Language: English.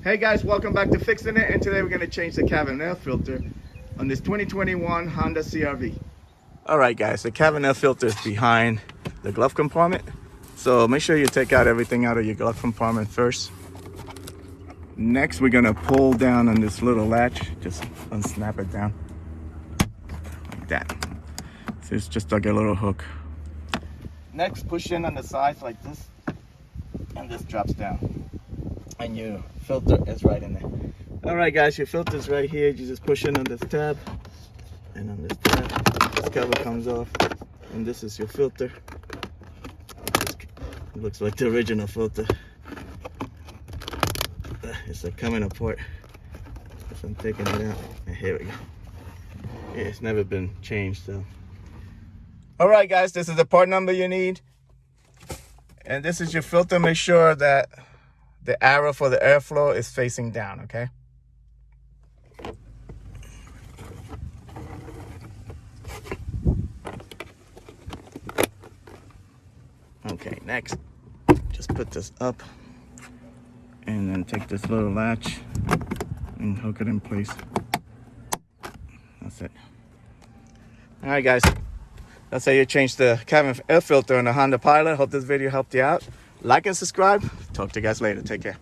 Hey guys, welcome back to Fixin' It, and today we're going to change the cabin air filter on this 2021 Honda CRV. Alright guys, the cabin air filter is behind the glove compartment, so make sure you take out everything out of your glove compartment first. Next we're going to pull down on this little latch, just unsnap it down like that. So it's just like a little hook. Next, push in on the sides like this, and this drops down. And your filter is right in there. All right guys, your filter is right here. You just push in on this tab, and on this tab this cover comes off, and this is your filter. It looks like the original filter. It's like coming apart, so I'm taking it out, and here we go. Yeah, it's never been changed though. All right guys, this is the part number you need, and this is your filter. Make sure that the arrow for the airflow is facing down, okay? Okay, next, just put this up and then take this little latch and hook it in place. That's it. All right, guys. That's how you change the cabin air filter on the Honda Pilot. Hope this video helped you out. Like and subscribe. Talk to you guys later. Take care.